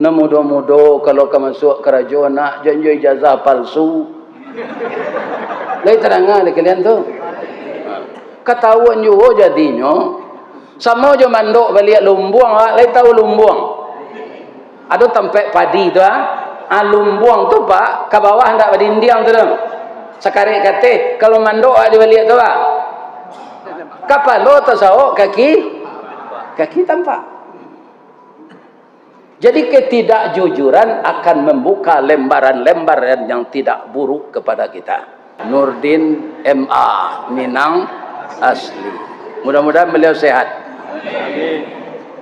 Na mudo-mudo kalau ka masuk kerajaan nak janji ijazah palsu. Lai terangah le kalian tu. Ketahuan juga jadinya. Sama je mandok balik lumbuang, lai tahu lumbuang. Ada tempat padi tu lumbuang tu pak ke bawah hendak berdinding tu dah. Sekarang kata kalau mandok di balik tu kapal lo tasawuk kaki tampak. Jadi ketidakjujuran akan membuka lembaran-lembaran yang tidak buruk kepada kita. Nurdin MA Minang asli. Mudah-mudahan beliau sehat.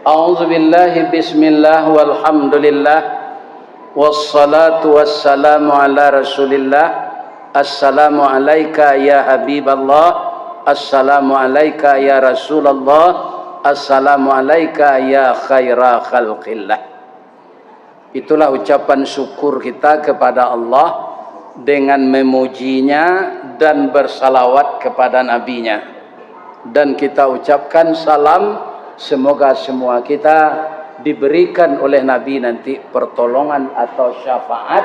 A'udzubillahi bismillah walhamdulillah wassalatu wassalamu ala rasulillah. Assalamu alayka ya habiballah. Assalamu alayka ya rasulullah. Assalamu alayka ya khaira khalqillah. Itulah ucapan syukur kita kepada Allah dengan memujinya dan bersalawat kepada nabinya. Dan kita ucapkan salam, semoga semua kita diberikan oleh Nabi nanti pertolongan atau syafaat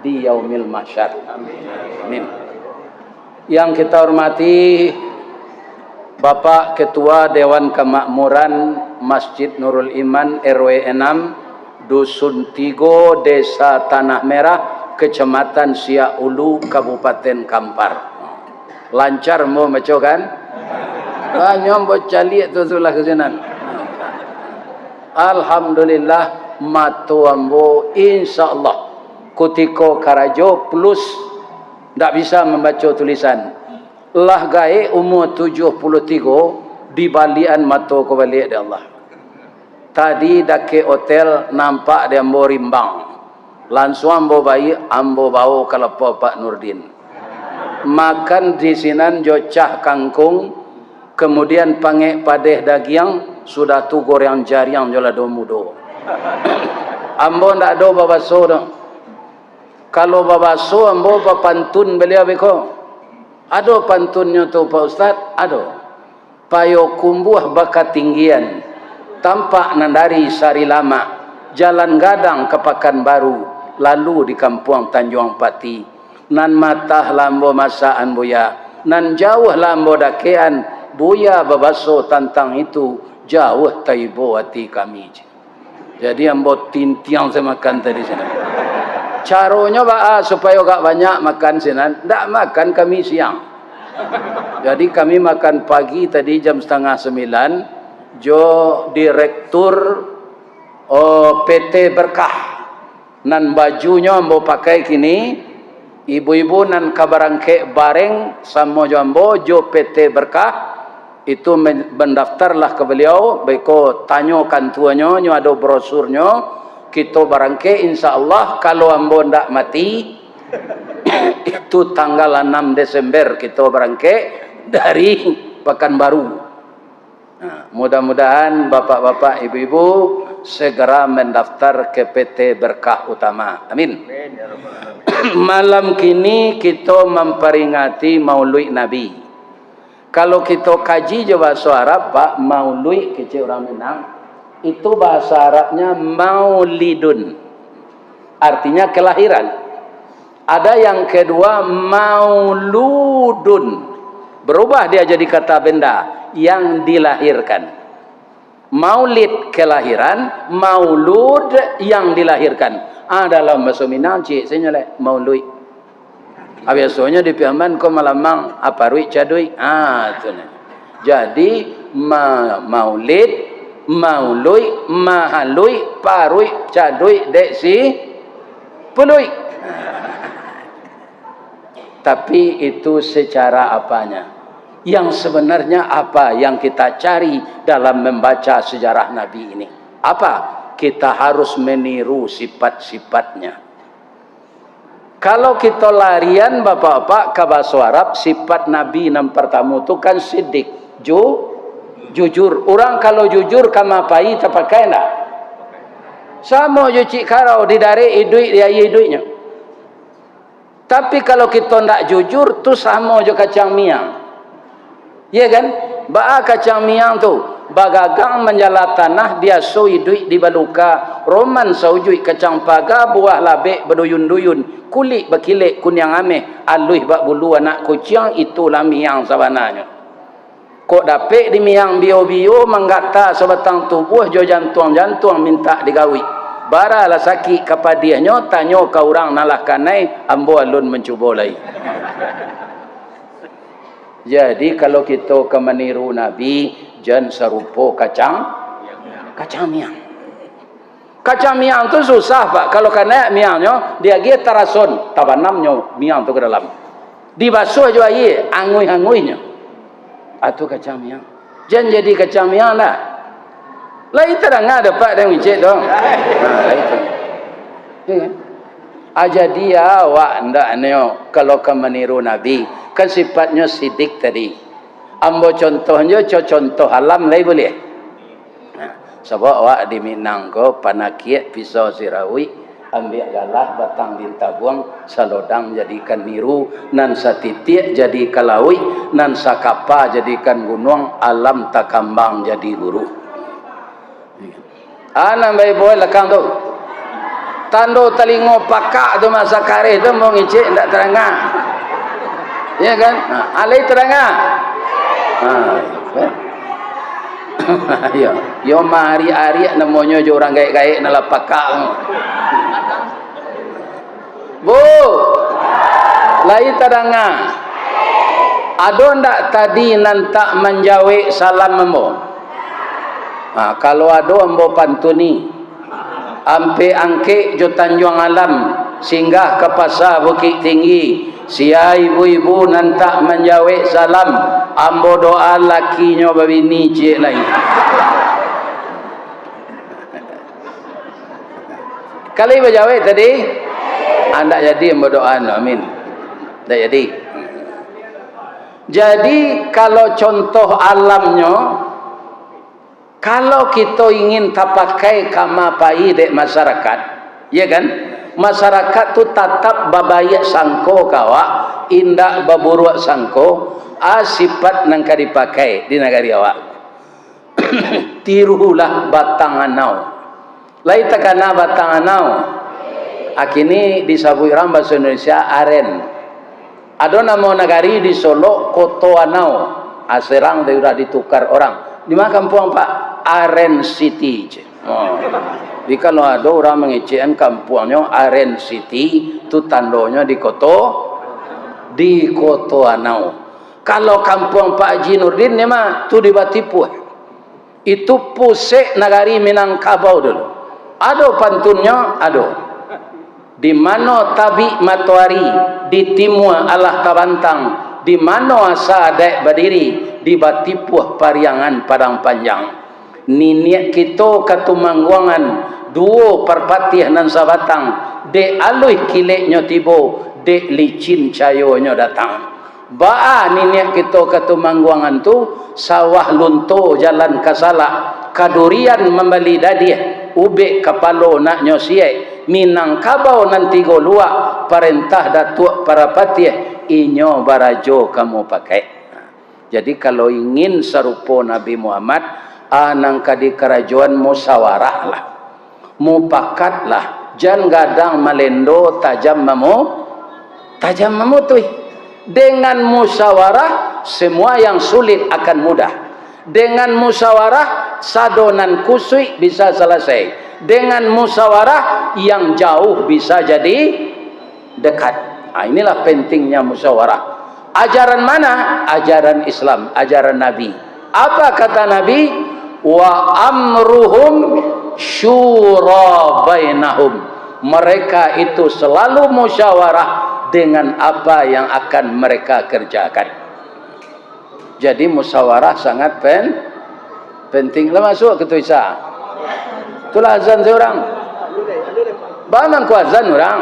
di yaumil mahsyar. Amin. Yang kita hormati Bapak Ketua Dewan Kemakmuran Masjid Nurul Iman RW 6 Dusun Tigo, Desa Tanah Merah, Kecamatan Siak Ulu, Kabupaten Kampar. Lancar mau macam kan? Banyak buat calik tu lah kesenan. Alhamdulillah matu ambo insyaallah kutiko karajo plus tak bisa membaca tulisan. Lah gae umur 73 di balian matu ko balik dia Allah. Tadi dake hotel nampak dia ambo rimbang. Langsung ambo bayi ambo bau kelapa Pak Nurdin. Makan di sinan jocah kangkung, kemudian pangek padeh daging, sudah tu goreng jariang jola do mudo. Ambo ndak do babaso dah. Kalau babaso ambo pantun beliau beko. Ado pantunnya tu Pak Ustaz, ado. Payo kumbuh bakat tinggian. Tampak nandari sari lama, jalan gadang ke Pekanbaru, lalu di kampung Tanjung Pati. Nan matah lambo masaan buya, nan jauh lambo dakean buya babaso tantang itu jauh taibo hati kami. Jadi ambo tintiang saya makan tadi sana. Caranya supaya gak banyak makan sana, ndak makan kami siang. Jadi kami makan pagi tadi jam 8:30. Jo direktur PT Berkah nan bajunya ambo pakai kini ibu-ibu nan kabarangke bareng sama jambo jo PT Berkah itu mendaftarlah ke beliau beko tanyakan tuanya nyo ada brosurnya kita barangke insyaallah kalau ambo ndak mati itu tanggal 6 Desember kita barangke dari Pekanbaru. Nah, mudah-mudahan bapak-bapak, ibu-ibu segera mendaftar ke PT Berkah Utama. Amin. Malam kini kita memperingati Maulid Nabi. Kalau kita kaji je bahasa Arab, Pak, Maulid kecil orang Minang, itu bahasa Arabnya Maulidun. Artinya kelahiran. Ada yang kedua Mauludun. Berubah dia jadi kata benda yang dilahirkan. Maulid kelahiran, maulud yang dilahirkan. Dalam bahasa Minang cik saya nyalek maulud. Biasanya di Piaman ko malamang aparui cadui. Tu nah. Jadi maulid, maului, mahalui, parui, cadui, deksi, pului. Tapi itu secara apanya? Yang sebenarnya apa yang kita cari dalam membaca sejarah Nabi ini? Apa? Kita harus meniru sifat-sifatnya. Kalau kita larian bapak-bapak ke bahasa Arab, sifat Nabi yang pertama itu kan siddiq, jujur. Orang kalau jujur kamapai terpakai enggak? Sama cuci karau didari duit dia duitnya. Tapi kalau kita tidak jujur tu sama je kacang miang. Ya kan? Ba'a kacang miang tu bagagang menjala tanah dia soi duit di baluka roman saujui kacang paga buah labek berduyun-duyun kulit berkilik kunyang ameh aluih bak bulu anak kucing itulah miang sabananya. Kok dapet di miang bio-bio menggata sebatang tubuh jo jantung-jantung minta digawi. Baralah sakit kapadiahnya tanya ke orang nalah kanai ambo alun mencuba lai. Jadi kalau kita ke meniru Nabi, jangan serupa kacang miang. Kacang miang tu susah pak. Kalau kena miangnya, dia dia terasun, tabanamnya miang tu ke dalam. Dibasuh juga ye, angui-anguinya. Atau kacang miang. Jangan jadi kacang miang lah. Lah itu dah ngah dapat dah ngicik dong. Lah itu. Aja dia awak ndak neo kalau ke meniru Nabi. Kan sifatnya sidik tadi. Ambo contohnya contoh alam lai boleh. Sebab awak di Minang ko panakiat pisau sirawi ambil galah batang dintabuang salodang jadikan niru nan satitik jadi kalawi nan sakapa jadikan gunung alam takambang jadi guru. Anak bayi boy lekang tu. Tando telingo pakak tu masa kareh tu mau ngicik ndak terangah. Ya kan? Alai terangah. Ya, yo mari-ari namanya jo orang gaik-gaik nala pakak. Bu. Lai terangah. Ado ndak tadi nan tak menjawe salam membo? Kalau ado ambo pantuni. Ampe angke jo Tanjung Alam singgah ke pasar Bukit Tinggi. Sia ibu-ibu nantak menjawe salam ambo doa lakinya babini cik lain. Kali berjawe tadi anda jadi ambo doa amin. Tak jadi. Jadi kalau contoh alamnya, kalau kita ingin tapakai kama pai dek masyarakat, ya kan? Masyarakat tu tatap babayak sangko kawa, indak baburuak sangko, sifat nang dipakai di negari awak. Tirulah batang anau. Lai takana batang anau. Akini disabui orang bahasa Indonesia aren. Ada nama negari di Solo Koto Anau. Aserang dia sudah ditukar orang. Di mana kampung Pak? Aren City. Oh. Jadi kalau ada orang mengecekan kampungnya Aren City, itu tandonya di Koto Anau. Kalau kampung Pak Haji Nurdin ni mah tu di Batipu. Itu pusat negari Minangkabau dulu. Ada pantunnya, ada. Di mana tabi matahari di timur Allah Tabantang, di mana asa adek berdiri di Batipuh Pariangan Padang Panjang. Niniak kita katumangguangan dua perpatih nan sabatang de alui kileknya tibo de licin cayonya datang. Baa niniak kita katumangguangan tu sawah lunto jalan kasala kadurian membeli dadiah ube kapalo nak nyosiek Minangkabau nanti golua perintah datuk para patih inyo barajo kamu pakai. Jadi kalau ingin serupa Nabi Muhammad anang kadi kerajuan musyawarah lah, mupakat lah, jangan gadang malendo tajam mamu tuh. Dengan musyawarah semua yang sulit akan mudah. Dengan musyawarah sadonan kusui bisa selesai. Dengan musyawarah yang jauh bisa jadi dekat. Inilah pentingnya musyawarah. Ajaran mana? Ajaran Islam, ajaran Nabi. Apa kata Nabi? Wa amruhum syura bainahum. Mereka itu selalu musyawarah dengan apa yang akan mereka kerjakan. Jadi musyawarah sangat penting. Lah masuk ke tu Isa. Itulah azan seorang. Baman ku azan orang.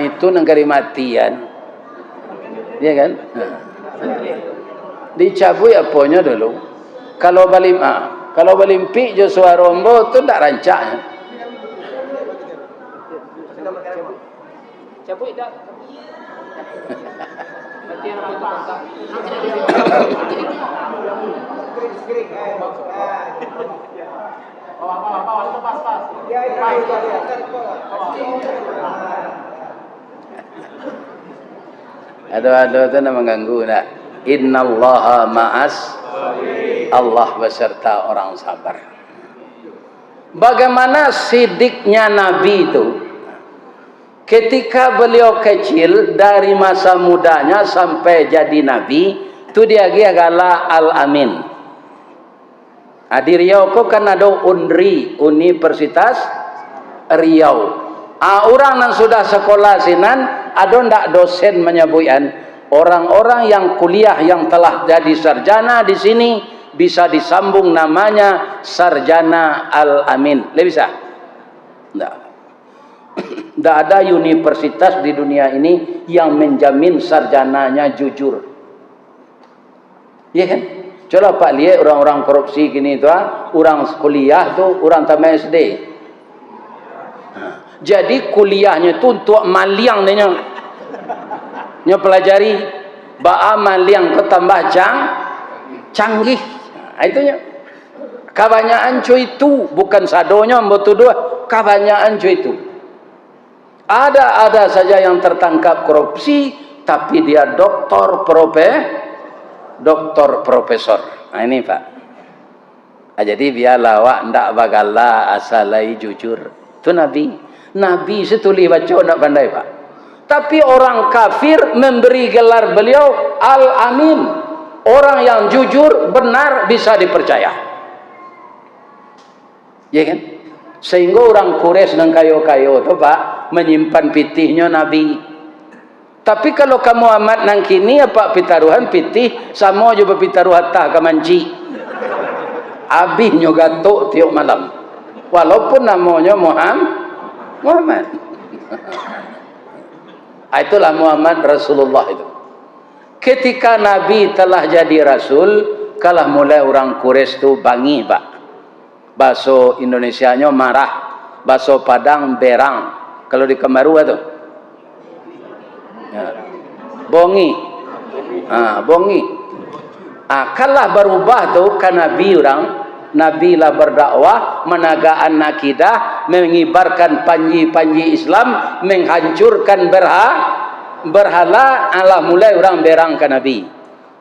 Itu negeri matian. Ya kan? Dicabui apanya dulu. Kalau balimpi jo suara rombo tu tak rancaknya. Cabui dak. Aduh itu nak mengganggu nak. Innallaha ma'as, Allah beserta orang sabar. Bagaimana sidiknya Nabi itu ketika beliau kecil dari masa mudanya sampai jadi Nabi itu dia adalah Al-Amin. Di Riau ko kan ada UNRI, Universitas Riau. Orang yang sudah sekolah sinan ada ndak dosen menyebutkan orang-orang yang kuliah yang telah jadi sarjana di sini bisa disambung namanya sarjana Al-Amin. Lebih bisa? Ndak. Ndak ada universitas di dunia ini yang menjamin sarjananya jujur. Iya kan? Coba Pak lihat orang-orang korupsi gini tu, orang kuliah tu orang tamat SD. Jadi kuliahnya tu untuk maliang dia nya pelajari ba maliang ketambah canggih. Itunya. Kebanyakan cuy itu bukan sadonya betul dua, kebanyakan cuy itu. Ada saja yang tertangkap korupsi tapi dia doktor profesor. Nah ini Pak. Jadi biarlah awak ndak bagala asalai jujur. Itu Nabi setuli baca ndak pandai Pak. Tapi orang kafir memberi gelar beliau Al-Amin. Orang yang jujur, benar, bisa dipercaya. Ya kan? Sehingga orang Quraisy dan kayo-kayo itu Pak menyimpan pitihnya Nabi. Tapi kalau kamu amat nang kini apa pitaruhan pitih sama juga pitaruh tah kamanci. Abihnya gatuk tiap malam. Walaupun namanya Muhammad. Itulah Muhammad Rasulullah itu. Ketika Nabi telah jadi Rasul, kalah mulai orang Quraisy tu bangi Pak. Bahasa Indonesianya marah, bahasa Padang berang. Kalau di Kemaru itu ya. Bongi. Bongi. Kalah berubah tu kan Nabi lah berdakwah, menagaan akidah, mengibarkan panji-panji Islam, menghancurkan berhala, Allah mulai orang berang ke Nabi.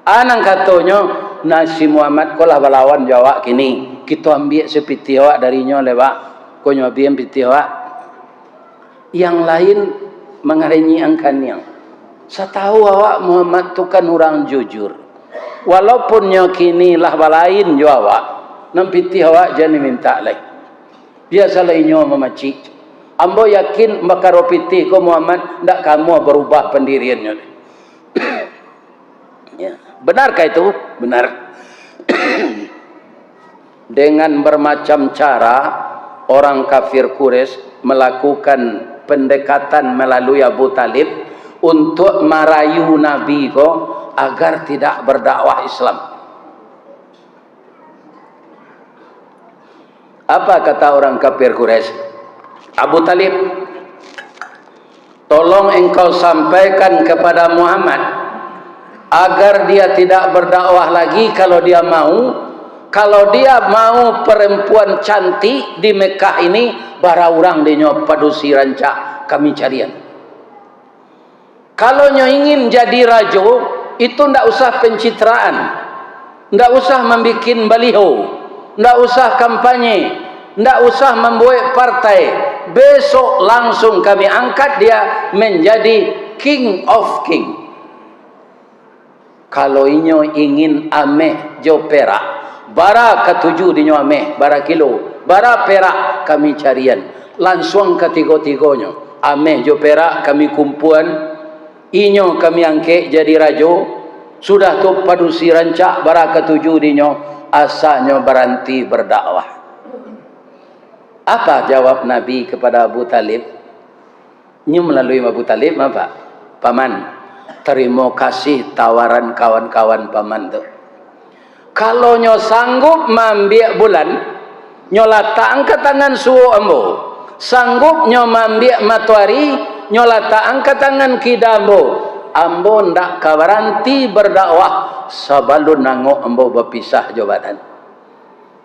Anang katanya nasi Muhammad kolah balawan jawab kini kita ambil sepiti awak darinya lewat kau nyobian piti awak yang lain mengarenyi angkannya. Saya tahu awak Muhammad tu kan orang jujur walaupun kini lah balain jawab nampiti awak jangan minta lagi biasa lainnya memacik ambo yakin makaro piti ko Muhammad ndak kamu berubah pendiriannya. Ya. Benarkah itu? Benar. Dengan bermacam cara orang kafir Quraisy melakukan pendekatan melalui Abu Talib untuk merayu Nabi agar tidak berdakwah Islam. Apa kata orang kafir Quraisy? Abu Talib, tolong engkau sampaikan kepada Muhammad agar dia tidak berdakwah lagi kalau dia mau perempuan cantik di Mekah ini bara orang dia padusi rancak kami carian. Kalau ingin jadi raja itu ndak usah pencitraan, ndak usah membuat baliho, ndak usah kampanye, ndak usah membuat partai. Besok langsung kami angkat dia menjadi King of King. Kalau inyo ingin ameh jo perak, bara ketujuh dinyo ameh, bara kilo, bara perak kami carian. Langsung ketiga-tiganya, ameh jo perak kami kumpuan, inyo kami angke jadi rajo. Sudah tu padusi rancak bara ketujuh dinyo, asalnya berhenti berdakwah. Apa jawab Nabi kepada Abu Talib? Ini melalui Abu Talib apa? Paman, terima kasih tawaran kawan-kawan paman tu. Kalau nyo sanggup mambiak bulan, nyo letak angkat tangan suo ambo. Sanggup nyo mambiak matahari, nyo letak angkat tangan kidambo. ambo ndak kawaranti berdakwah sebelum nangok ambo berpisah jabatan.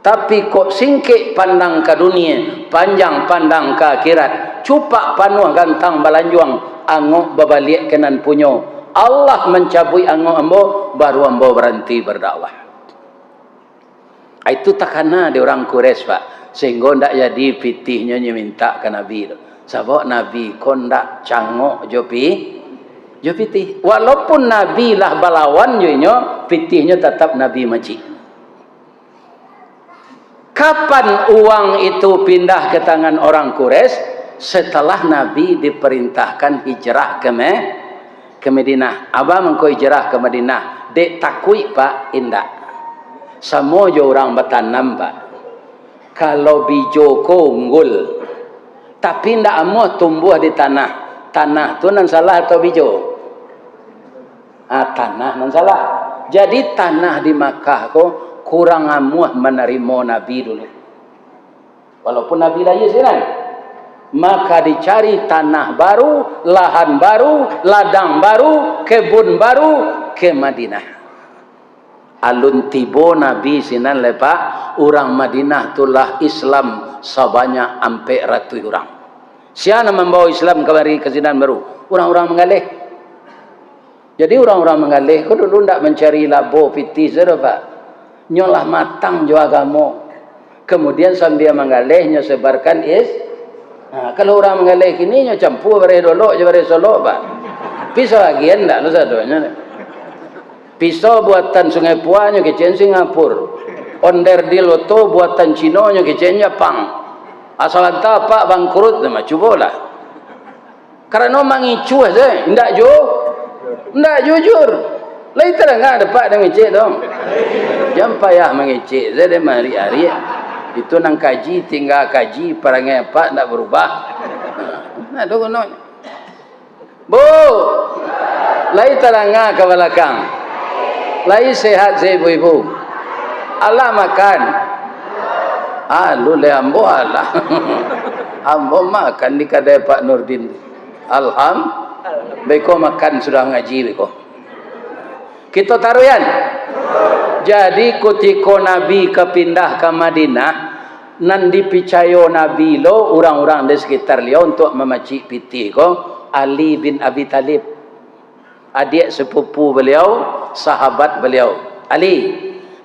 Tapi kok singkik pandang ke dunia, panjang pandang ke akhirat, cupak panuh gantang balanjuang, angok berbalik kenan punyo. Allah mencabui angok ambo, baru ambo berhenti berdakwah. Itu takana di orang Quraisy, Pak. Sehingga ndak jadi pitihnya minta ke Nabi. Sebab Nabi kon ndak cangok jopi pitih. Walaupun Nabi lah balawan joinyo, pitihnya tetap Nabi maci. Kapan uang itu pindah ke tangan orang Quraisy? Setelah Nabi diperintahkan hijrah ke Madinah. Abah mengko hijrah ke Madinah. Dek takui, Pak, indak. Semua jo orang bertanam, Pak. Kalau bijo ko unggul, tapi ndak amuh tumbuh di tanah. Tanah tu nan salah atau bijo? Tanah nan salah. Jadi tanah di Makkah ko kurang amuh menerima Nabi dulu. Walaupun Nabi lahir sinan. Maka dicari tanah baru, lahan baru, ladang baru, kebun baru ke Madinah. Alun tibo Nabi sinan lepak, orang Madinah tulah Islam sebanyak ampe ratus orang. Siapa membawa Islam kemari ke sinan baru? Orang-orang mengalih. Jadi orang-orang mengalih, kau dulu tidak mencari labo piti saja, Pak. Nyolah matang jo agama. Kemudian sambil mengalihnya sebarkan kalau orang mengalih kini nyo campur bare dolok je bare solok, Pak. Pisau agian ndak lu sadonya. Pisau buatan Sungai Puah nyo kecen Singapura. Onder di Loto buatan Cina nyo kecen Jepang. Asal anta Pak bangkrut mah cubalah. Karena mangicu aja, ndak jujur. Lai terang ada Pak dah ngecek dong. Jam payah mengecek saya mari hari. Itu nang kaji tinggal kaji perangai Pak ndak berubah. Nah tu kono. Bu. Lai terang ke belakang. Lai sehat saya ibu-ibu. Allah makan. Lu le ambo Allah. Ambo makan di kedai Pak Nurdin. Beko makan sudah ngaji beko. Kita taruhan. Jadi ketika Nabi kepindah ke Madinah, nan dipicayo Nabi lo orang-orang di sekitar dia untuk memacik pitih ko Ali bin Abi Talib. Adik sepupu beliau, sahabat beliau. Ali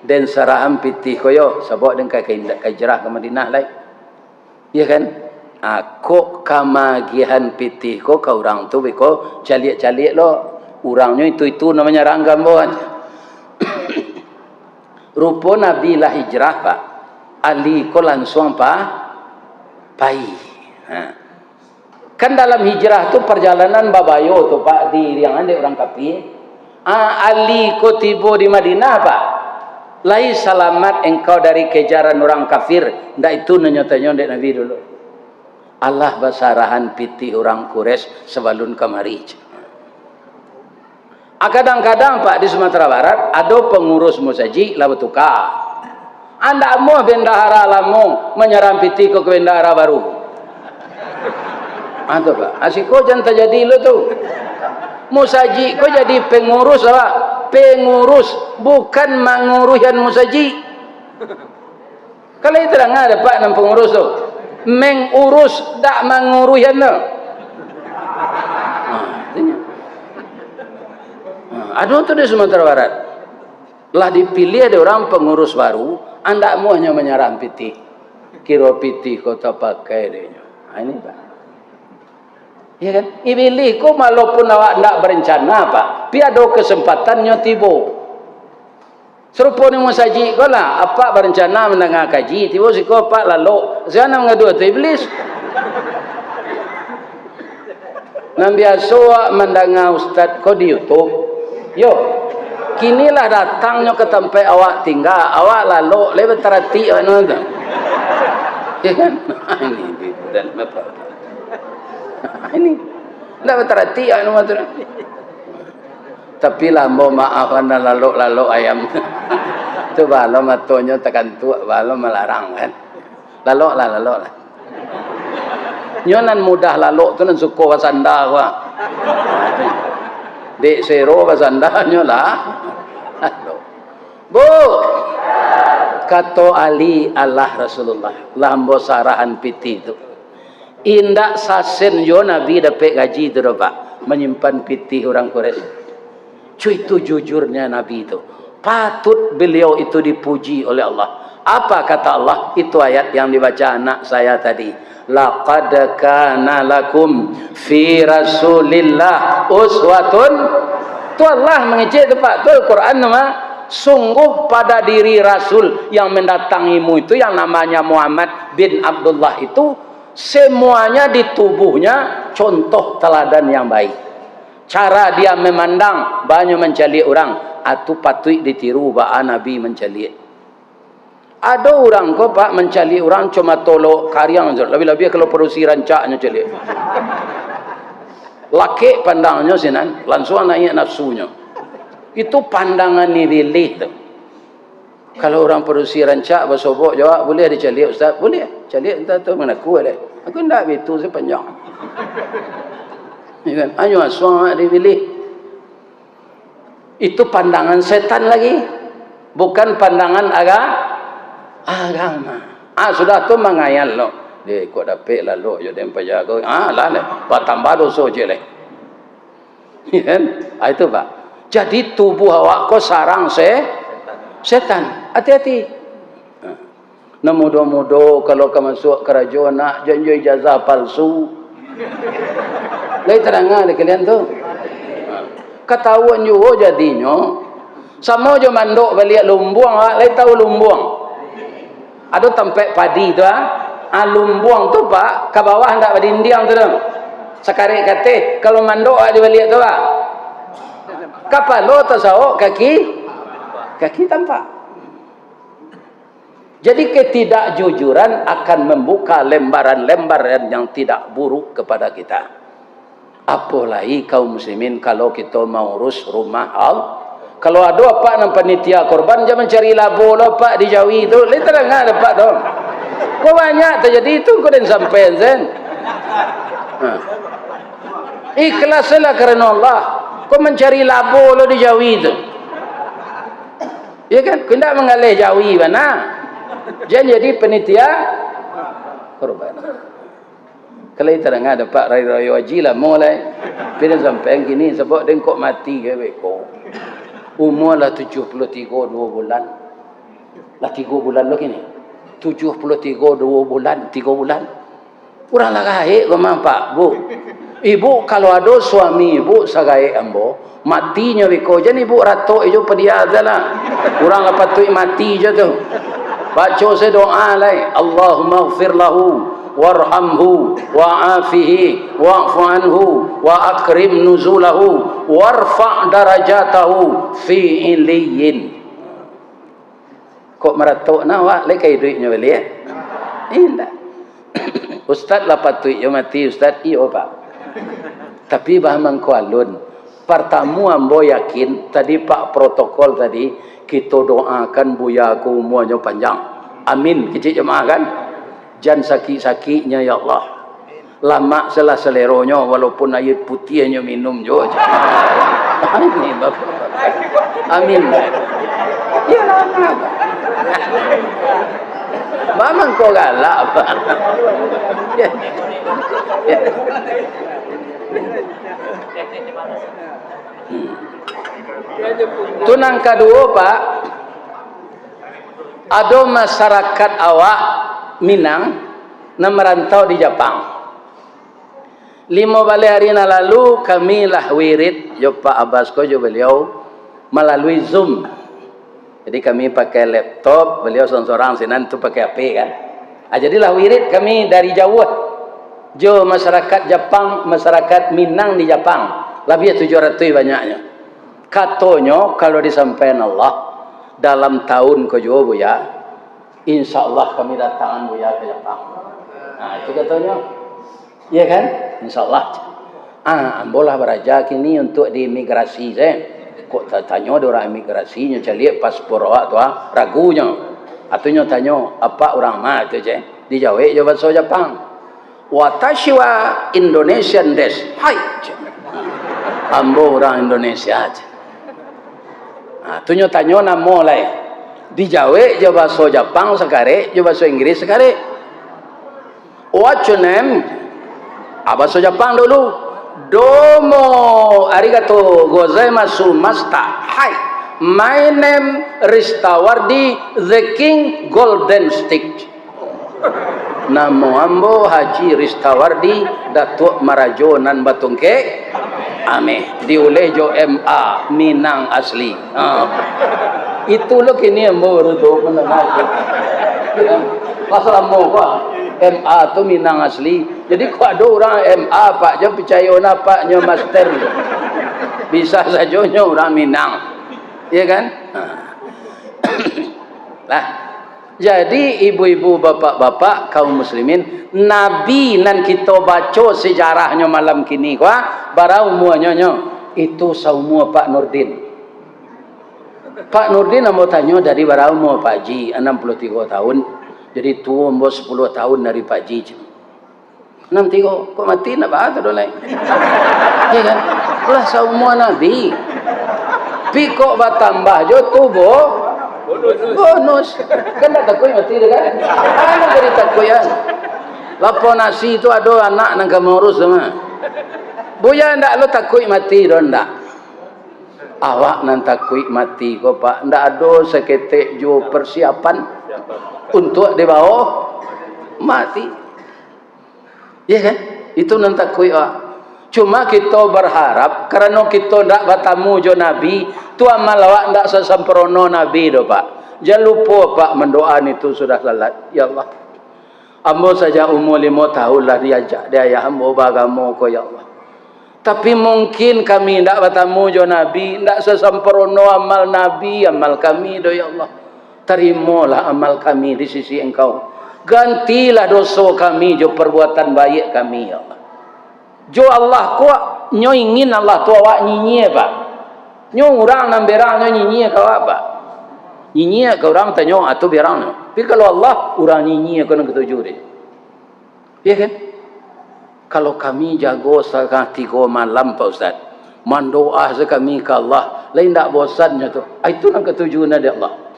dan sarahan pitih koyo sebab dengan hijrah ke Madinah lai. Ya kan? Aku kamagihan pitih ko ke orang tu beko caliak-caliak lo. Orangnya itu namanya ranggam buat. Rupa Nabi lah hijrah, Pak. Ali ko langsung pai. Kan dalam hijrah tu perjalanan babayo tu Pak di yang ada orang kafir. Ali ko tiba di Madinah, Pak. Lai selamat engkau dari kejaran orang kafir. Ndak itu nanya-tanya ndek Nabi dulu. Allah basarahan pitih orang Quraisy sebelum kemari. Kadang-kadang Pak di Sumatera Barat ada pengurus musaji lah bertukar. Anda mau bendahara lama menyerang piti ke bendahara baru. Itu Pak. Asiko jangan terjadi lo tu. Musaji kau jadi pengurus apa? Pengurus bukan mengurusan musaji. Kalau itu ada Pak dan pengurus tu. Mengurus tak mengurusan tu. Ada tu di Sumatera Barat. Lah dipilih ada orang pengurus baru, anda mau hanya menyerang piti. Kira piti kota pakai dia. Ini Pak. Ya kan? Ibilih ko walaupun awak ndak berencana Pak, pi ada kesempatannya tibo. Serupa ni musaji ko lah, apa berencana mendengar kaji, tibo siko Pak lalu. Sana mengadu tu iblis. Nan biasa mendengar ustaz ko di YouTube. Yo, kinilah datangnya ke tempat awak tinggal, awak lalu lebih terhati anu tu. Ya kan? Ini dan apa? Ini dah terhati anu tu. Tapi lah mau maaf anda lalu ayam. Tu balo matonya tekan tua, balo melarang kan. Lalu lah. Nyonan mudah lalu tu nan suko wasanda wa. Dek sero pasandanya lah. Bu, kata Ali Allah Rasulullah lambo sarahan piti itu. Indak sasen yo Nabi dapat gaji itu Pak, menyimpan piti orang Quraisy. Cuy, itu jujurnya Nabi itu. Patut beliau itu dipuji oleh Allah. Apa kata Allah? Itu ayat yang dibaca anak saya tadi. Laqad kana lakum fi Rasulillah uswatun. Tu Allah mengejek tu Pak. Tu Al-Quran nama. Sungguh pada diri Rasul yang mendatangimu itu yang namanya Muhammad bin Abdullah itu semuanya di tubuhnya contoh teladan yang baik. Cara dia memandang banyak mencari orang atau patut ditiru ba'a Nabi mencari. Ada orang kok Pak mencari orang cuma tolok karyang lebih-lebih kalau perusi rancaknya cari. Laki pandangnya sinan langsung naik nafsunya. Itu pandangan ni pilih tu. Kalau orang perusi rancak bersobok jawab boleh dicalik Ustaz? Boleh. Calik entah tu mana aku ada. Aku tak betul sepanjang. Ya kan? Ayo aswang dipilih. Itu pandangan setan lagi. Bukan pandangan agama. Sudah tu mengayal lo. Dia ikut dapat lalu je dia penjaga. Lah le. Tambah dosa je le. Ya kan? Itu Pak. Jadi tubuh awak kau sarang setan. Hati-hati. Nah mudah-mudah kalau kau masuk kerajaan nak janji ijazah palsu. Lai terang ada kalian tu. Ketahuan juga jadinya. Sama je mandok balik lumbuang, lai tahu lumbuang. Ada tempat padi tu lumbuang tu Pak, ke bawah hendak berdinding tu dah. Sekarang kata kalau mandok ada balik tu Pak. Kepala tasawuf, kaki tampak. Jadi ketidakjujuran akan membuka lembaran-lembaran yang tidak buruk kepada kita. Apalagi kaum muslimin kalau kita mau urus rumah Allah. Kalau ada apa nak panitia korban jangan cari labo lah Pak di Jawi tu. Lihat terang ada Pak dong. Kau banyak terjadi itu kau dan sampai zen. Ikhlaslah kerana Allah. Kau mencari labo lo di Jawi itu. Ya kan? Kau tidak mengalih Jawi mana? Jangan jadi penitia korban. Kalau itu dah ada Pak Raya Haji lah mulai. Bila sampai gini sebab dia kok mati ke beko. Umur lah 73 2 bulan. Lah 3 bulan lo kini. 73 2 bulan 3 bulan. Kurang lah gaik kau Pak Bu. Ibu kalau ada suami ibu sagai ambo matinya biko jadi ibu ratok itu pedia azalah kurang apa tu mati je tu baca saya doa lai Allahumma ighfir lahu warhamhu wa'afihi wa'fu anhu wa akrim nuzulahu warfa' darajatahu fi illiyin. Kok meratok na wak lai kai duitnya beli ya indah. Ustaz lah patut ya mati Ustaz iyo Pak. Tapi bahaman kualun pertama ambo yakin tadi Pak protokol tadi kita doakan buya aku umurnya panjang amin kecil jemaah kan jangan sakit-sakitnya ya Allah lama selah seleronya walaupun air putihnya minum juga amin Bapak amin ya lama Mamang kau galak Pak ya. Ya. Tunang kedua Pak, ada masyarakat awak Minang yang merantau di Jepang. 5 hari lalu kami lah wirid jo Pak Abbas ko jo beliau melalui Zoom. Jadi kami pakai laptop, beliau seorang sinan tu pakai HP kan. Jadilah wirid kami dari jauh. Jo masyarakat Jepang, masyarakat Minang di Jepang lebih 700 banyaknya. Katanya kalau disampaikan Allah dalam tahun kejual buya, insya Allah kami datangan buya ke Jepang. Nah itu katanya, ya kan? Insya Allah. Ambolah beraja kini untuk diimigrasi saya. Kok tanya orang imigrasinya cari paspor awak tu ragunya. Atunya tanya apa orang mah itu je. Dijawab je bahasa Jepang. Watashi wa Indonesian desu. Hai. Ambo orang Indonesia aja. Nah, tunyo tanyo namo lah ya. Di Jawa jo bahasa Jepang sekare, jo bahasa Inggris sekare. What's your name? Bahasa Jepang dulu. Domo arigato gozaimasu masta. Hai, my name Ristawardi, the King Golden Stick. Namo ambo Haji Ristawardi, Datuk Marajo nan Batungke. Ame diuleh jo MA Minang asli. Itu lo kini ambo baru tu mendengar. Pasal ambo kok MA tu Minang asli. Jadi kok ada orang MA pak je percaya nak nyo master. Bisa saja nyo orang Minang. Ya kan? Lah. Jadi ibu-ibu, bapak-bapak, kaum muslimin, Nabi nan kita baca sejarahnya malam kini kuah, bara umuannya itu saumua Pak Nurdin. Pak Nurdin mau tanya dari bara umur Pak Ji 63 tahun. Jadi tua umur 10 tahun dari Pak Ji. 63 kok mati nak bahas tu lain. Ya kan? Lah saumua Nabi. Pi kok bertambah jo tubuh bonus kan tak takut mati dah kan mana jadi takut ya lapo nasi tu ada anak nang kamu urus sama buya ndak lo takut mati dah ndak awak nang takut mati kau pak ndak ada seketik jo persiapan untuk di bawah mati ya kan itu nang takut awak. Cuma kita berharap kerana kita ndak bertemu jo Nabi tu amal awak ndak sesempurna Nabi do pak. Jangan lupa pak mendoa itu sudah salat. Ya Allah. Ambo saja umur 5 tahun lah diajak dia ayah ambo beragama ko ya Allah. Tapi mungkin kami ndak bertemu jo Nabi, ndak sesempurna amal Nabi, amal kami do ya Allah. Terimalah amal kami di sisi Engkau. Gantilah dosa kami jo perbuatan baik kami ya Allah. Jo Allah kuat nyo ingin Allah tu awak nyinyi pak. Nyo orang nan berang nyo nyinyi kau apa? Nyinyi kau orang tanyo atau berang nyo. Tapi kalau Allah orang nyinyi kau nak ketujuh dia. Ya kan? Kalau kami jago setengah 3 malam Pak Ustaz, mandoa sekami ke Allah, lain tak bosannya tu. Itu nak ketujuh dia Allah.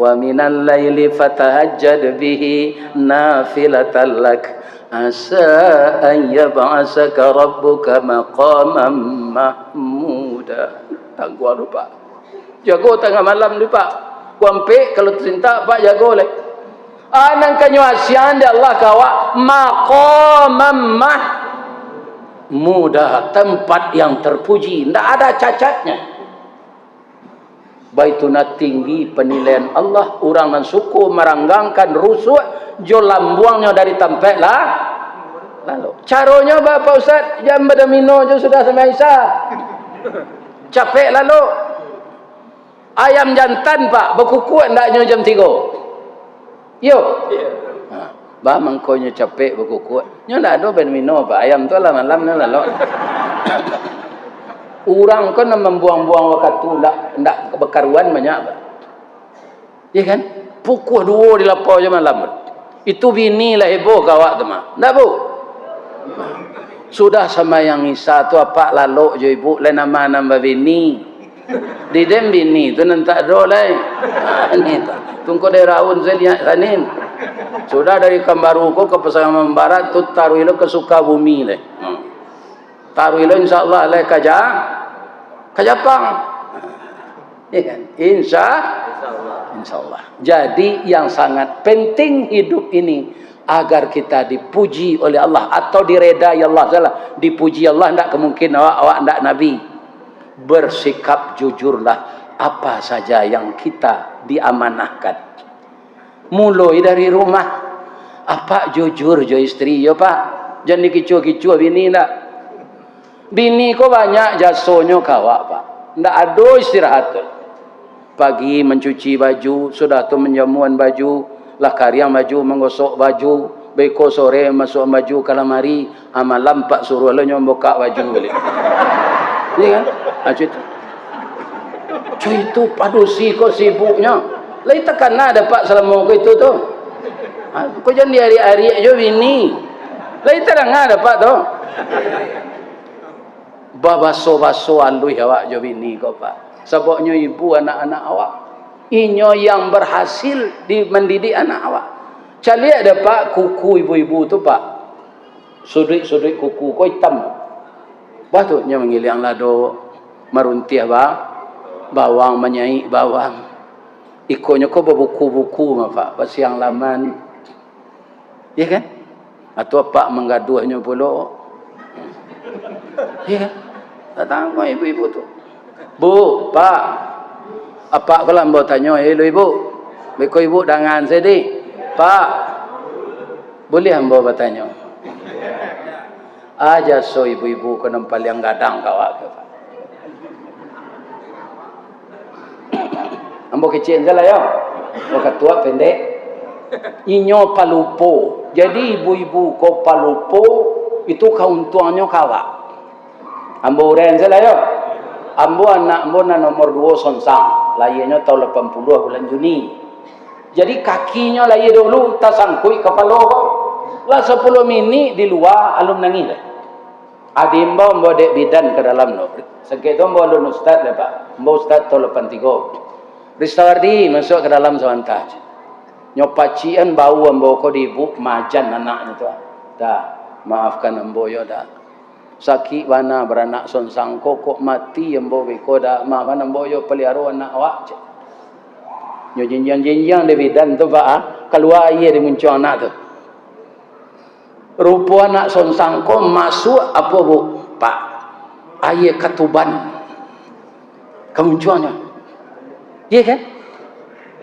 Wa minal laili fatahajjad bihi nafilatan lak. Asa an yab'asaka rabbuka maqaman mahmuda. Tak gua lupa. Jago tengah malam lupa. Kuampe kalau cinta pak jago leh. Anang kanyo asian de Allah kawa maqaman mahmuda, tempat yang terpuji, ndak ada cacatnya. Baituna tinggi penilaian Allah, orang nan suku meranggangkan rusuk jo lambuangnya dari tampek lah. Lalu caranya Bapak Ustaz jam bedamino jo sudah sama Isa. Capek lalu. Ayam jantan pak berkukuh ndaknya jam 3. Yo. Ba mangkonya capek berkukuh. Nya ndak ada bedamino pak ayam tu lah malam ni lalu. Orang kan membuang-buang waktu ndak bekaruan banyak pak. Ya kan? Pukul 2 di lapau je malam. Itu bini lah heboh kawak tu mah. Ndak bu? Sudah sama yang Isa tu apa lalu je ibu lain nama bini. Di dem bini tu nanti ada lah. Ini tu. Tunggu dari raun sanin. Sudah dari Kambaruko ke Pasaman Barat tu taruh ilo ke Sukabumi lah. Taruh ilo insyaAllah lah ke Jepang. Ya kan? InsyaAllah. Jadi yang sangat penting hidup ini agar kita dipuji oleh Allah atau diredai Allah. Salah. Dipuji Allah tidak kemungkinan awak tidak Nabi. Bersikap jujurlah apa saja yang kita diamanahkan. Mulai dari rumah. Apa jujur jo istri yo pak. Jangan dikicu-kicu bini tak. Bini ko banyak jasonyo kawak pak. Ndak ada istirahat. Pagi mencuci baju, sudah tu menjamuan baju, lah kariang baju, menggosok baju, beko sore masuk baju kalamari, malam pak suruh lo nyomboka baju balik. Ni kan? Acit. Cuy itu padusi ko sibuknya. Lah tekan ada pak selama ko itu tu. Ko jangan di hari-hari aja bini. Lah terang ada pak tu. babaso-baso alui awak jo bini kau pak. Sebabnya ibu anak-anak awak. Inyo yang berhasil di mendidik anak awak. Cali ada pak kuku ibu-ibu tu pak. Sudut-sudut kuku kau hitam. Patutnya mengilang lado maruntiah ba. Bawang menyai bawang. Ikonya kau berbuku-buku pak. Pasiang laman. Ya kan? Atau pak menggaduhnya pula. Ya kan? Datang kau ibu-ibu tu. Bu, pak, apa kalau mbak tanya, hello ibu, beko ibu dengan sedih, pak, boleh mbak bertanya? Aja so ibu-ibu kena paling gadang kawak ke pak. Ambo kecil salah ya, waktu tua pendek, inyo palupo, jadi ibu-ibu ko palupo itu kauntuannya kawak. Ambo uren salah ya. Ambo anak ambo na nomor 2 sonsang. Lahirnya tahun 80 bulan Juni. Jadi kakinya lahir dulu tasangkui kepala kok. Lah 10 minit di luar alum nangis. Adimbo ambo dek bidan ke dalam no. Sekitu ambo alun ustaz lah pak. Ambo ustaz tahun 83. Ristawardi masuk ke dalam sewantaj. Nyopacian bau ambo ko di ibu majan anaknya tu. Dah, maafkan ambo yo dah. Sakit mana beranak sonsang kok mati ambo beko dah maafan ambo yo pelihara anak awak. Nyo jenjang-jenjang de bidan tu pak keluar air di muncul anak tu. Rupa anak sonsang ko masuk apa bu? Pak. Air katuban. Kemunculannya. Iya kan?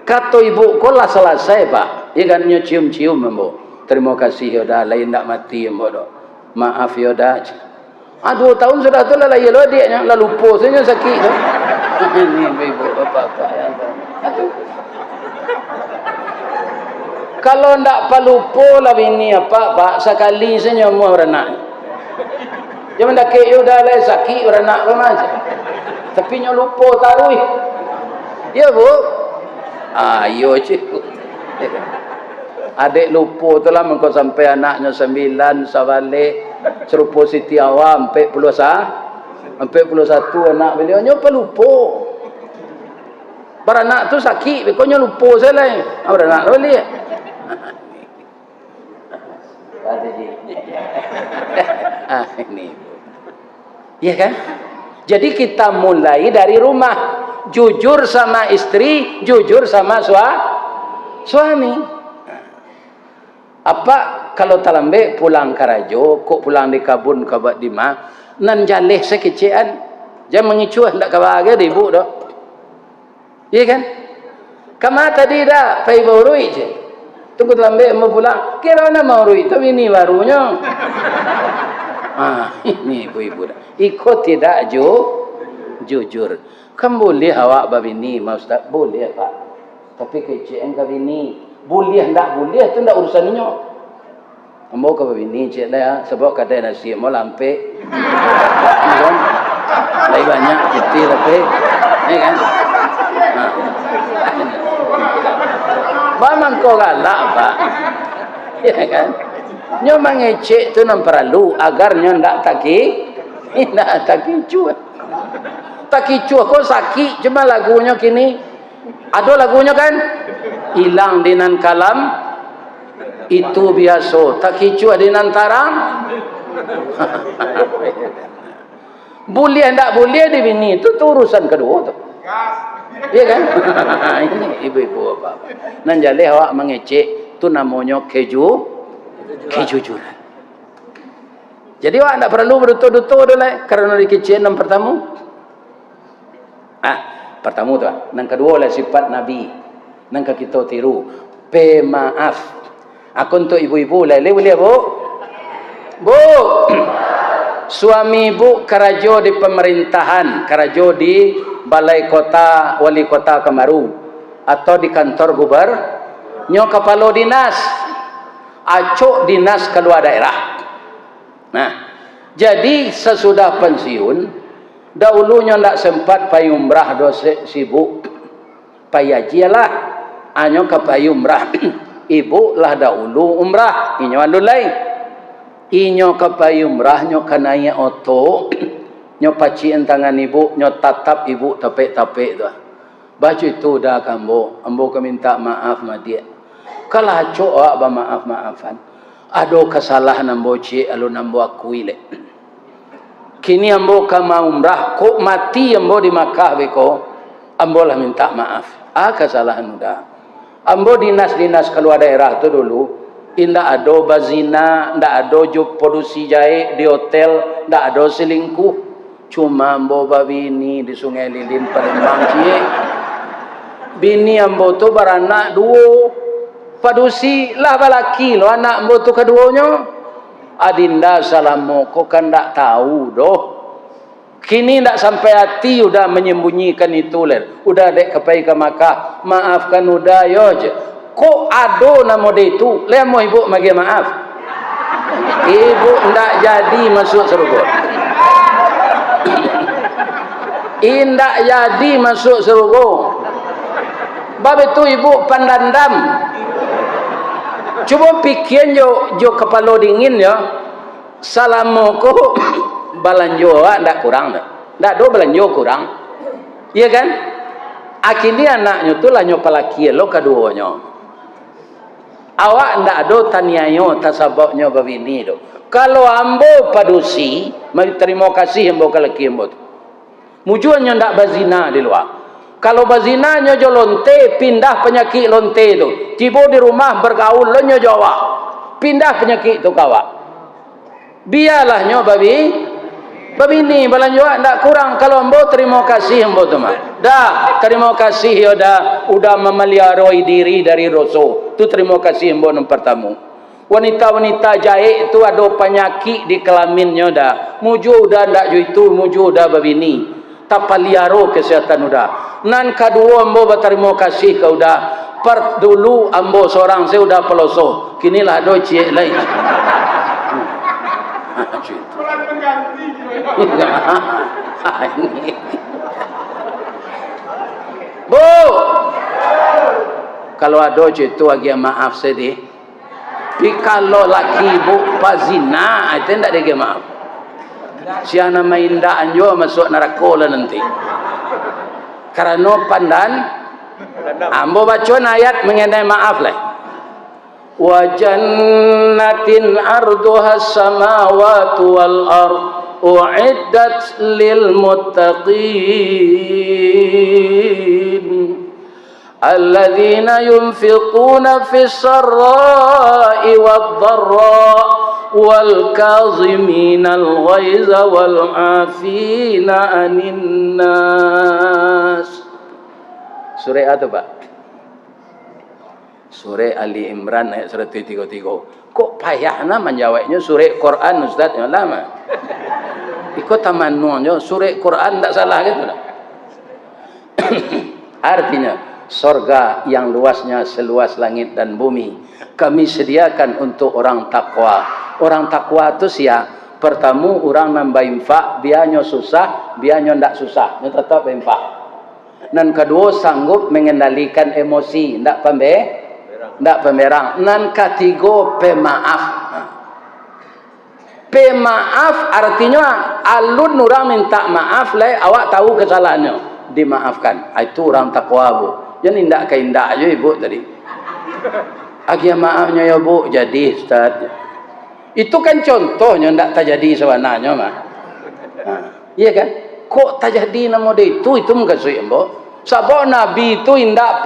Kata ibu ko lah selesai pak. Iya kan nyo cium-cium ambo. Terima kasih yo dah lain tak mati ambo dah. Maaf yo dah. 2 tahun sudah tu lah ya lo dia lah lupa saja sakit tu. Ini ibu bapa ya. Kalau ndak palupo lah bini apa pak sekali saja mau beranak. Jangan dak ke udah lah sakit beranak ke mas. Tapi nyo lupa tarui. Ya bu. Ayo cikgu. Adik lupa tu lah mengko sampai anaknya 9 sabalik. Serupa Siti Awam 41 anak beliau nyopa lupa. Beranak tu sakit, bekonya lupa saya. Beranak boleh. Ini. Ya kan? Jadi kita mulai dari rumah. Jujur sama istri, jujur sama suami. Apa kalau talambe pulang karajo, kok pulang di kabun kabat dima, nan jaleh sekecian, jangan mengicuah ndak kabaga di ibu dah. Iya kan? Kama tadi dah, pai baurui je. Tunggu talambe mau pulang, kira mana mau rui, tapi ini barunya. Ini ibu-ibu dah. Ikut tidak jujur. Kamu boleh awak babini, mau ustaz boleh pak. Tapi kecian kabini. Boleh tak boleh tu tak urusannya. Ambo ke bini cik dah sebab kadai nasi mau lampe. Kan? Lagi banyak putih tapi kan. Memang kau galak pak. Ya kan? Nyo mengecek tu nam perlu agar nyo ndak taki cuak. Taki cuak kau sakit cuma lagunya kini. Ada lagunya kan? Hilang dinan kalam itu biasa. Tak kicu dinan tarang. Boleh tak boleh di bini itu urusan kedua tu. Iya kan? Ini ibu-ibu apa? Nan jale awak mengecek tu namanya kejujuran. Jadi awak tak perlu berdutur-dutur dulu kerana dikecek yang pertama. Pertama tu. Yang kedua lah sifat Nabi. Nangka kita tiru pemaaf. Aku untuk ibu-ibu lele boleh bu? Bu, suami ibu kerajo di pemerintahan, kerajo di balai kota, wali kota Kemaru, atau di kantor nyo kepala dinas, acuk dinas keluar daerah. Nah, jadi sesudah pensiun, dahulunya ndak sempat payu umrah dosa sibuk, payajialah. Anyo kapayu umrah. Ibu lah dahulu umrah. Inyo andulai. Inyo kapayu umrah nyo kanaya oto. Nyo pacian tangan ibu, nyo tatap ibu tapik-tapik tu. Baju itu dah kambo, ambo ke minta maaf ma dia. Kalah cok ba maaf-maafan. Ado kesalahan ambo cik alun ambo akui le. Kini ambo ka mau umrah, kok mati ambo di Makkah beko, ambo lah minta maaf. Kesalahan udah. Ambo dinas-dinas keluar daerah tu dulu, indak ado bazina, ndak ado job produksi jahe di hotel, ndak ado selingkuh. Cuma ambo babini di Sungai Lilin Palembang cie. Bini ambo tu beranak dua. Padusi lah balaki lo anak ambo tu keduanya. Adinda salamu kok kan ndak tahu doh. Kini ndak sampai hati udah menyembunyikan itu ler. Udah dek kepai ke Makkah, maafkan udah yo je. Kok ado nama dia itu? Le mau ibu magi maaf. Ibu ndak jadi masuk surga. Indak jadi masuk surga. Bab itu ibu pandandam. Cuba pikir jo kepala dingin ya. Salamuku balanjo ndak kurang dah. Ndak do balanjo kurang. Iya kan? Akhirnya anaknya tu lah nyo palaki lo keduanya. Awak ndak do taniayo tasaboknya babini do. Kalau ambo padusi, mari terima kasih ambo kalaki ambo tu. Mujuannya ndak bazina di luar. Kalau bazinanya jo lonte, pindah penyakit lonte tu. Tiba di rumah bergaul lo nyo Jawa. Pindah penyakit tu kawak. Biarlah nyo babini balanjo ndak kurang. Kalau ambo terima kasih ambo tu mah. Dah terima kasih yo dah udah memeliharoi diri dari roso. Tu terima kasih ambo nomor pertama. Wanita-wanita jahit itu ada penyakit di kelaminnya dah. Muju dah ndak jo itu, muju dah babini. Tapaliaro kesehatan udah. Nan kedua ambo berterima kasih ke udah. Per dulu ambo seorang saya udah peloso. Kini lah do cie lain. Bu, kalau ada itu lagi maaf sedih. Tapi kalau laki bu pazina, itu tidak ada maaf. Siapa main daan juga masuk neraka lah nanti. Karena pandan, ambo baca ayat mengenai maaf lah. Wa jannatin arduha samawati wal ard uiddat lil muttaqin alladzina yunfiquna fis sarra'i wad dharra wal kaziminal ghaiza wal 'afina 'anil nas. Surah apa Pak? Surah Ali Imran ayat 133. Kok payahna menjawabnya surah Quran Ustaz yang lama. Ikut tamannunya surah Quran tak salah gitu lah. Artinya surga yang luasnya seluas langit dan bumi kami sediakan untuk orang takwa. Orang takwa itu sia pertama orang nambah infak, biarnya susah, biarnya ndak susah, dia tetap infak. Dan kedua sanggup mengendalikan emosi, ndak pemerang. Nan ketiga pemaaf. Pemaaf artinya alun orang minta maaf lah, awak tahu kesalahannya, dimaafkan. Itu orang takwa bu. Jangan indak ke indak je ibu tadi. Agia maafnya ya bu, jadi Ustaz. Itu kan contohnya ndak terjadi sebenarnya mah. Iya kan? Kok terjadi nama dia itu mengkasih bu. Sebab Nabi itu indak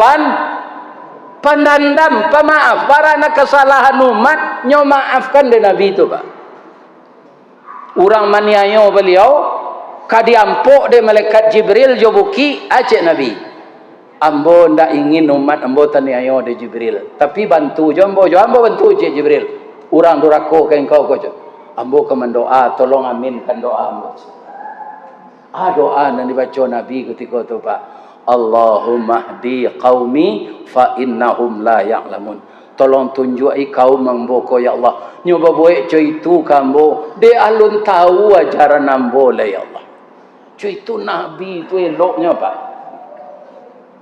pandandam, pemaaf. Karena kesalahan umat, nyo maafkan dari Nabi itu Pak. Orang maniayo beliau, kadiampok de malaikat Jibril jobuki acek Nabi. Ambo ndak ingin umat ambo taniayo de Jibril. Tapi bantu jo ambo bantu je Jibril. Orang durako ke engkau ko jo. Ambo ke mendoa, tolong aminkan doa ambo. Doa yang dibaca Nabi ketika itu Pak. Allahumma hdi qaumi fa innahum la ya'lamun. Tolong tunjuki kaum ambo ko ya Allah. Nyoba buat itu kambo. Dia alun tahu ajaran ambo lah ya Allah. Itu Nabi itu eloknya Pak.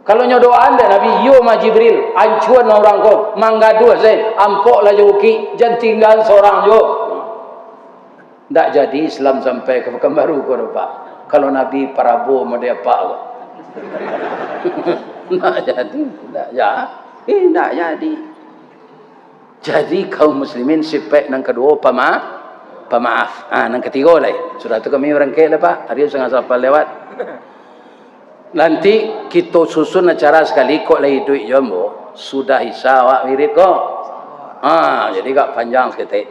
Kalau nyodoa anda Nabi yo ma Jibril ancuan orang ko manggadu saya ampok lah joki jangan tinggal seorang jo. Tak jadi Islam sampai ke Pekanbaru kau Pak. Kalau Nabi Prabu mau dia apa? Tak jadi, tak jadi. Jadi kaum muslimin sifat yang kedua pemaaf. Yang ketiga lah. Sudah tu kami berangkai lah Pak. Hari setengah sampai lewat. Nanti kita susun acara sekali kok lagi duit jombo. Sudah isa awak wirid kok. Jadi tak panjang seketik.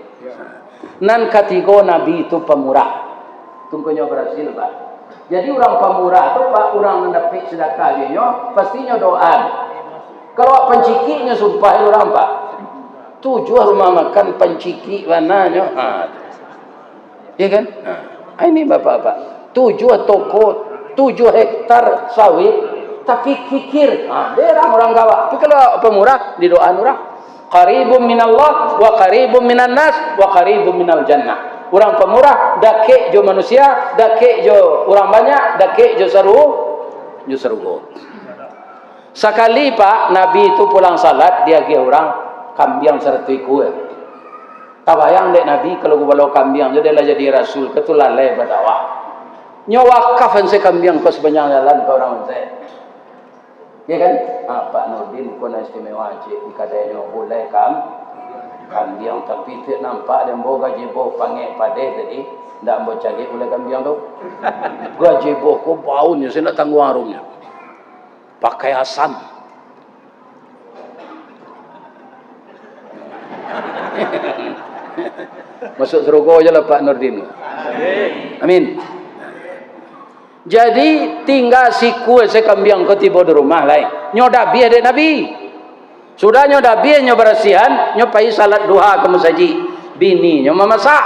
Nan ketiga Nabi itu pemurah. Tunggunya berhasil Pak. Jadi orang pemurah tu Pak, orang mendapat sedekah dia pastinya doa. Kalau pencikiknya sumpah orang Pak. Tujuh rumah makan pencikik mananya. Ya kan? Ini bapak-bapak. 7 toko, 7 hektar sawit, tapi kikir. Dia orang gawak. Tapi kalau pemurah di doa orang. Qaribun minallah wa qaribun minan nas wa qaribun minal jannah. Orang pemurah dakik jo manusia, dakik jo orang banyak, dakik jo seru. Sekali Pak Nabi itu pulang salat dia ge orang kambing serta ikut. Tabayang dek Nabi kalau bawa kambing jadi lah jadi rasul ketulalai berdakwah. Nyawa kafan se kambing kau sebanyak jalan ke orang saya. Ya kan? Pak Nurdin pun istimewa cik kadanya boleh kambing tapi tak nampak dia bawa gajiboh panggil padeh tadi tak mau cari boleh kambing tu. Gajiboh ko baunya saya nak tanggung arumnya. Pakai asam. Masuk surga je lah Pak Nurdin. Amin. Jadi tinggal siku sekambing kau tiba di rumah lain. Nyodabi ada Nabi. Sudah nyodabi nyo bersihan, nyo pai salat duha ke masjid. Bini nyo memasak.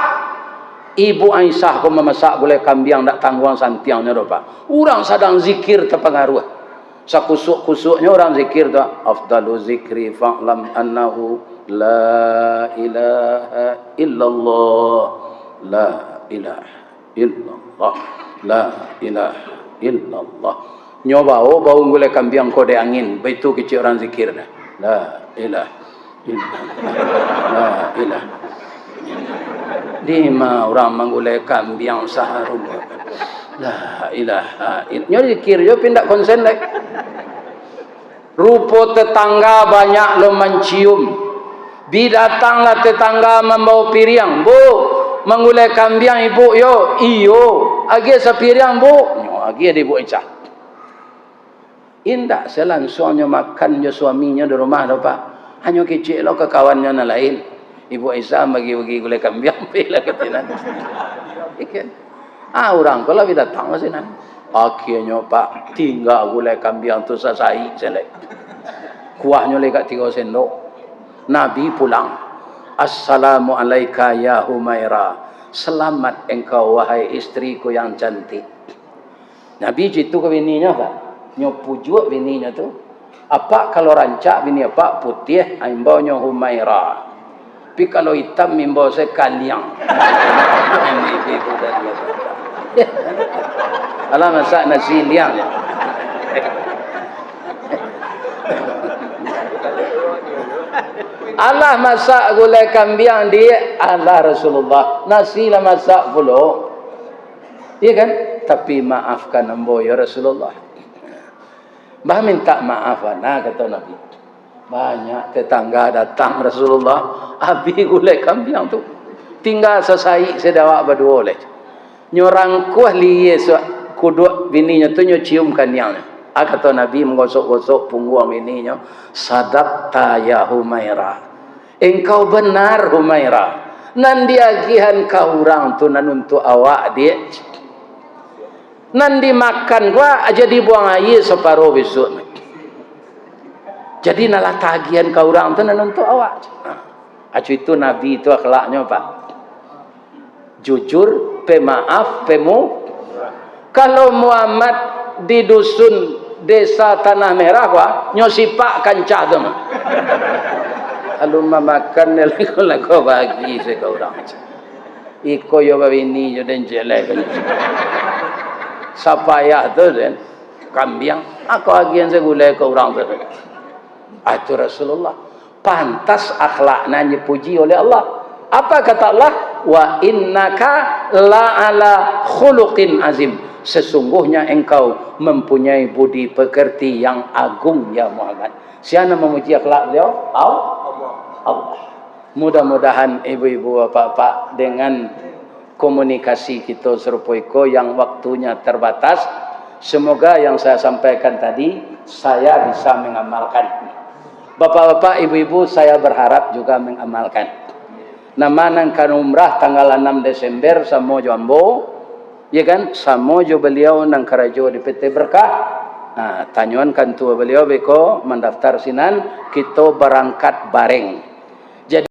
Ibu Aisyah ko memasak boleh kambing tak tangguang santiangnya do Pak. Orang sedang zikir terpengaruh. Sakusuk-kusuknya orang zikir tu. Afdalu zikri fa'lam annahu la ilaha illallah. La ilaha illallah. La ilaha illallah. Nyoba bau gulai kambing kode angin. Begitu kecil orang zikir dah. La ilaha illallah. La ilaha. Di ma orang menggulai kambing saharum. La ilaha illallah. Nyo zikir yo pindah konsen lagi. Rupa tetangga banyak lo mencium. Bidatanglah tetangga membawa piring. Bu, mengulai kambing ibu yo. Iyo. Agi sapiriang bu. Agi ada ibu Aisyah. Indah selangsungnya makan jo suaminya di rumah do Pak. Hanya kecil lo ke kawannya na lain. Ibu Aisyah bagi-bagi gulai kambing bila ketinan. Ikan. Orang kalau datang ke sini. Akhirnya Pak tinggal gulai kambing tu sasai selek. Kuahnya lekat 3 sendok. Nabi pulang. Assalamu alayka ya Humaira. Selamat engkau wahai istriku yang cantik. Nabi jitu ke bininya Pak. Nyo pujuk bininya tu. Apa kalau rancak bini apa putih imbaunya Humaira. Tapi kalau hitam imbau saya kaliang. Ini itu dah dia. Alah masak nasi liang. Allah masak gulai kambing dia Allah Rasulullah. Nasi lah masak pula. Iya kan? Tapi maafkan ambo ya Rasulullah. Bah minta maaf ana kata Nabi. Banyak tetangga datang Rasulullah. Habis gulai kambing tu. Tinggal sesai sedawak berdua oleh. Nyorang kuah liye kuduk bininya tu nyo ciumkan yang. Kata Nabi menggosok-gosok punggung bininya. Sadaqta ya Humaira. Engkau benar Humaira. Nan diagihan kau orang tu nan untuk awak dia. Nan dimakan gua aja dibuang air separuh besok. Jadi nalah tagihan kau orang tu nan untuk awak. Acu itu Nabi itu akhlaknya Pak. Jujur, pemaaf, pemu. Kalau Muhammad di dusun desa Tanah Merah gua nyosipak kancah tu. Lalu makan lagu bagi seorang. Iko yo babini yo den jelek. Sapaya tu den kambing. Aku agian segulai ke orang tu. Itu Rasulullah. Pantas akhlaknya dipuji oleh Allah. Apa kata Allah? Wa innaka la ala khuluqin azim. Sesungguhnya engkau mempunyai budi pekerti yang agung ya Muhammad. Siapa memuji akhlak beliau? Allah. Mudah-mudahan ibu-ibu bapak-bapak dengan komunikasi kita serupoiko yang waktunya terbatas, semoga yang saya sampaikan tadi saya bisa mengamalkan. Bapak-bapak, ibu-ibu, saya berharap juga mengamalkan. Nama nangkan umrah tanggal 6 Desember Samojo Ambo, ya kan? Samojo beliau nang karajo di PT Berkah. Nah, tanyuan kan tua beliau beko mendaftar sinan, kita berangkat bareng.